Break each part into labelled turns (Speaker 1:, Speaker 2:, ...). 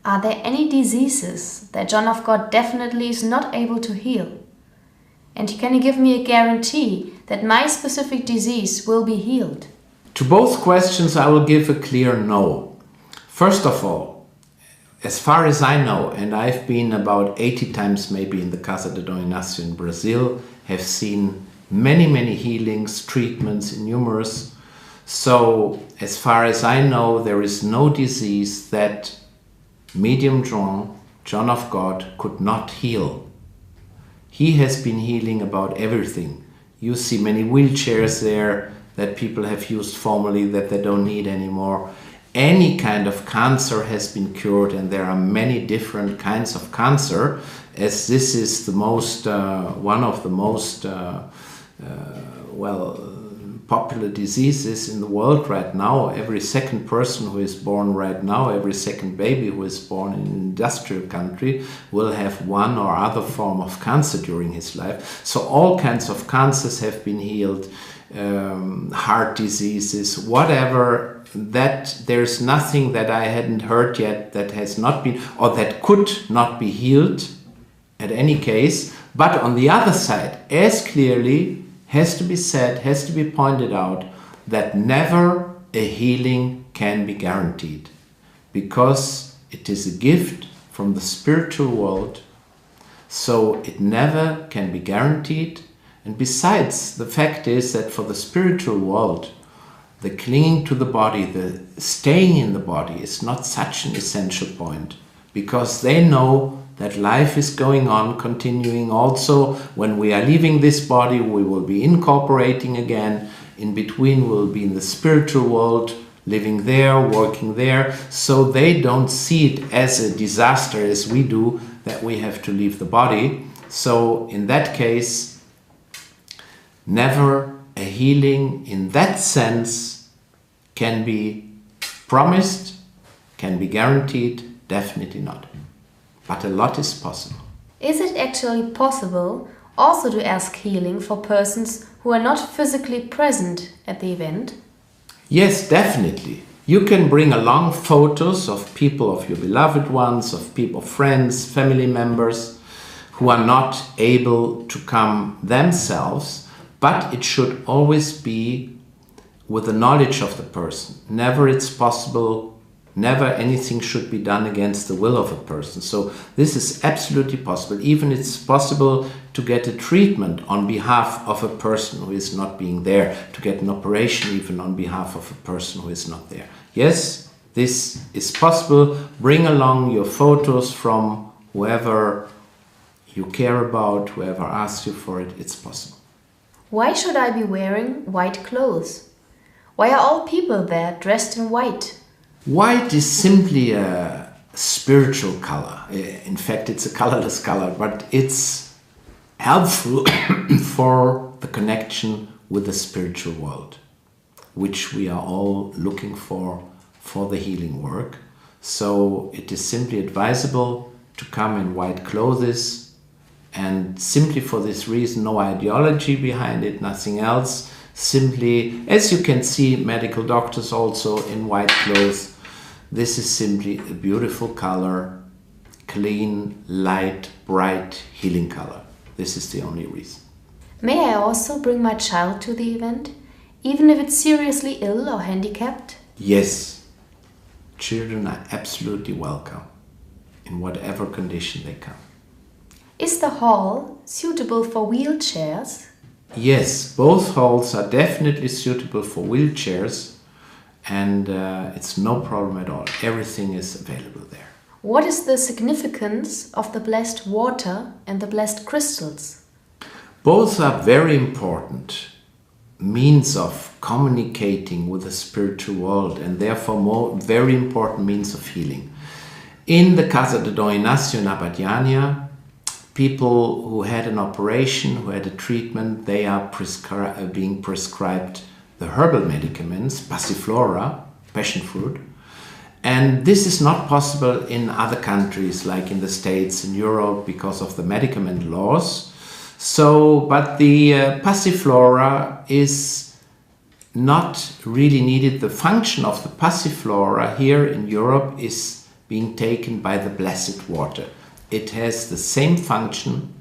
Speaker 1: Are there any diseases that John of God definitely is not able to heal? And can you give me a guarantee that my specific disease will be healed?
Speaker 2: To both questions I will give a clear no. First of all, as far as I know, and I've been about 80 times maybe in the Casa de Dom Inácio in Brazil, have seen many healings, treatments, numerous. So as far as I know, there is no disease that Medium John of God, could not heal. He has been healing about everything. You see many wheelchairs there that people have used formerly that they don't need anymore. Any kind of cancer has been cured, and there are many different kinds of cancer, as this is the most one of the most popular diseases in the world right now. Every second person who is born right now, every second baby who is born in an industrial country will have one or other form of cancer during his life. So all kinds of cancers have been healed, heart diseases, whatever. That there's nothing that I hadn't heard yet that has not been, or that could not be healed at any case. But on the other side, as clearly has to be said, has to be pointed out, that never a healing can be guaranteed, because it is a gift from the spiritual world, so it never can be guaranteed. And besides, the fact is that for the spiritual world, the clinging to the body, the staying in the body is not such an essential point, because they know that life is going on, continuing also. When we are leaving this body, we will be incorporating again. In between, we'll be in the spiritual world, living there, working there. So they don't see it as a disaster as we do, that we have to leave the body. So in that case, never a healing in that sense can be promised, can be guaranteed, definitely not. But a lot is possible.
Speaker 1: Is it actually possible also to ask healing for persons who are not physically present at the event?
Speaker 2: Yes, definitely. You can bring along photos of people, of your beloved ones, of people, friends, family members who are not able to come themselves, but it should always be with the knowledge of the person. Never it's possible, never anything should be done against the will of a person. So this is absolutely possible. Even it's possible to get a treatment on behalf of a person who is not being there, to get an operation even on behalf of a person who is not there. Yes, this is possible. Bring along your photos from whoever you care about, whoever asks you for it, it's possible.
Speaker 1: Why should I be wearing white clothes? Why are all people there dressed in white?
Speaker 2: White is simply a spiritual color. In fact, it's a colorless color, but it's helpful for the connection with the spiritual world, which we are all looking for the healing work. So it is simply advisable to come in white clothes, and simply for this reason, no ideology behind it, nothing else. Simply, as you can see, medical doctors also in white clothes. This is simply a beautiful color, clean, light, bright, healing color. This is the only reason.
Speaker 1: May I also bring my child to the event, even if it's seriously ill or handicapped?
Speaker 2: Yes, children are absolutely welcome, in whatever condition they come.
Speaker 1: Is the hall suitable for wheelchairs?
Speaker 2: Yes, both halls are definitely suitable for wheelchairs, and it's no problem at all. Everything is available there.
Speaker 1: What is the significance of the blessed water and the blessed crystals?
Speaker 2: Both are very important means of communicating with the spiritual world, and therefore very important means of healing. In the Casa de Dom Inácio in Abadiânia, people who had an operation, who had a treatment, they are being prescribed the herbal medicaments, passiflora, passion fruit. And this is not possible in other countries, like in the States, in Europe, because of the medicament laws. So, but the passiflora is not really needed. The function of the passiflora here in Europe is being taken by the blessed water. It has the same function,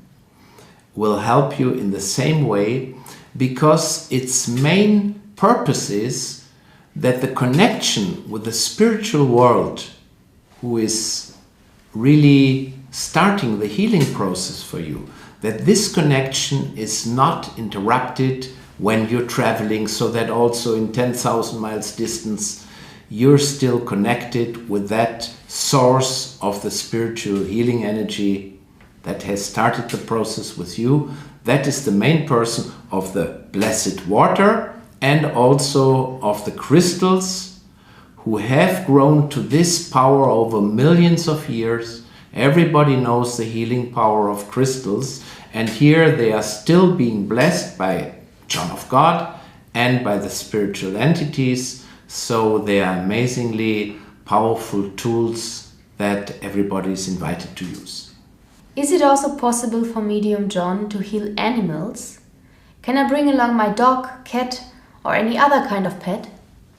Speaker 2: will help you in the same way, because its main purpose is that the connection with the spiritual world, who is really starting the healing process for you, that this connection is not interrupted when you're traveling, so that also in 10,000 miles distance you're still connected with that source of the spiritual healing energy that has started the process with you. That is the main person of the blessed water and also of the crystals, who have grown to this power over millions of years. Everybody knows the healing power of crystals, and here they are still being blessed by John of God and by the spiritual entities. So they are amazingly powerful tools that everybody is invited to use.
Speaker 1: Is it also possible for Medium John to heal animals? Can I bring along my dog, cat, or any other kind of pet?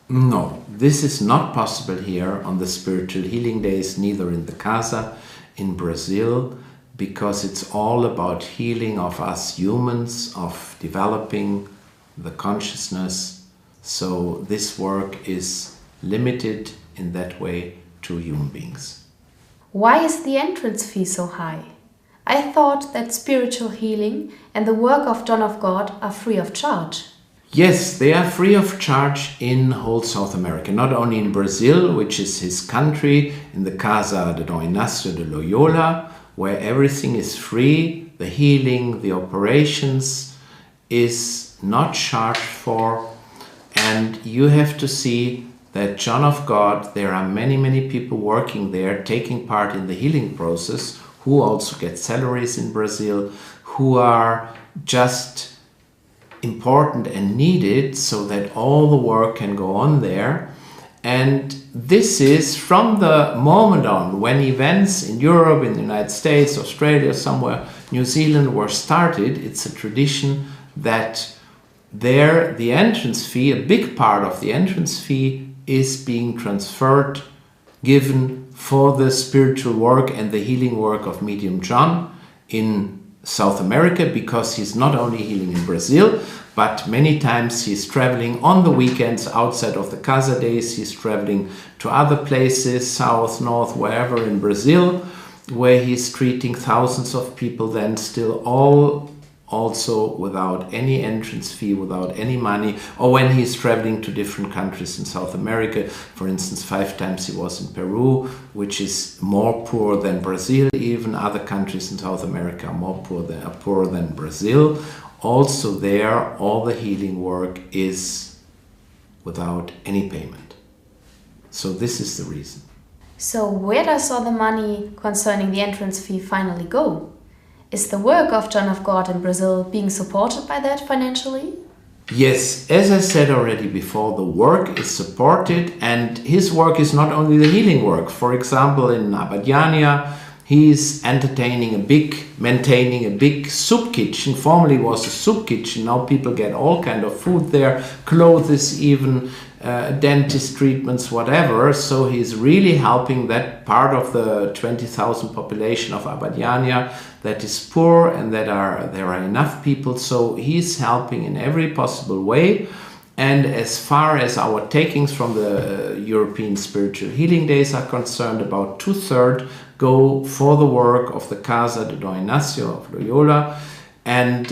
Speaker 2: No, this is not possible here on the spiritual healing days, neither in the Casa in Brazil, because it's all about healing of us humans, of developing the consciousness. So this work is limited in that way to human beings.
Speaker 1: Why is the entrance fee so high? I thought that spiritual healing and the work of John of God are free of charge.
Speaker 2: Yes, they are free of charge in whole South America, not only in Brazil, which is his country, in the Casa de Don Ignacio de Loyola, where everything is free, the healing, the operations is not charged for. And you have to see that John of God, there are many people working there, taking part in the healing process, who also get salaries in Brazil, who are just important and needed so that all the work can go on there. And this is from the moment on when events in Europe, in the United States, Australia, somewhere, New Zealand were started. It's a tradition that there the entrance fee, a big part of the entrance fee, is being transferred, given for the spiritual work and the healing work of Medium John in South America, because he's not only healing in Brazil, but many times he's traveling on the weekends outside of the Casa days. He's traveling to other places, south, north, wherever in Brazil, where he's treating thousands of people, then still all also without any entrance fee, without any money, or when he's traveling to different countries in South America. For instance, 5 times he was in Peru, which is more poor than Brazil. Even other countries in South America are more poorer than Brazil. Also there, all the healing work is without any payment. So this is the reason.
Speaker 1: So where does all the money concerning the entrance fee finally go? Is the work of John of God in Brazil being supported by that financially?
Speaker 2: Yes, as I said already before, the work is supported, and his work is not only the healing work. For example, in Abadiânia, he's maintaining a big soup kitchen. Formerly was a soup kitchen. Now people get all kind of food there, clothes even, dentist treatments, whatever. So he's really helping that part of the 20,000 population of Abadiânia that is poor, and there are enough people. So he's helping in every possible way. And as far as our takings from the European Spiritual Healing Days are concerned, about 2/3 go for the work of the Casa de Don Ignacio of Loyola. And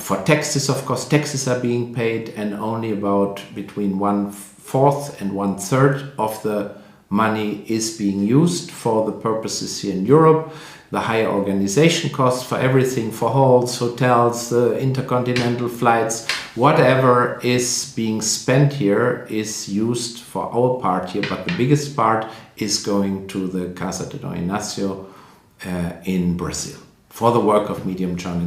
Speaker 2: for taxes, of course, taxes are being paid, and only about between 1/4 and 1/3 of the money is being used for the purposes here in Europe. The higher organization costs for everything, for halls, hotels, the intercontinental flights, whatever is being spent here is used for our part here, but the biggest part is going to the Casa de Don Ignacio in Brazil for the work of Medium John.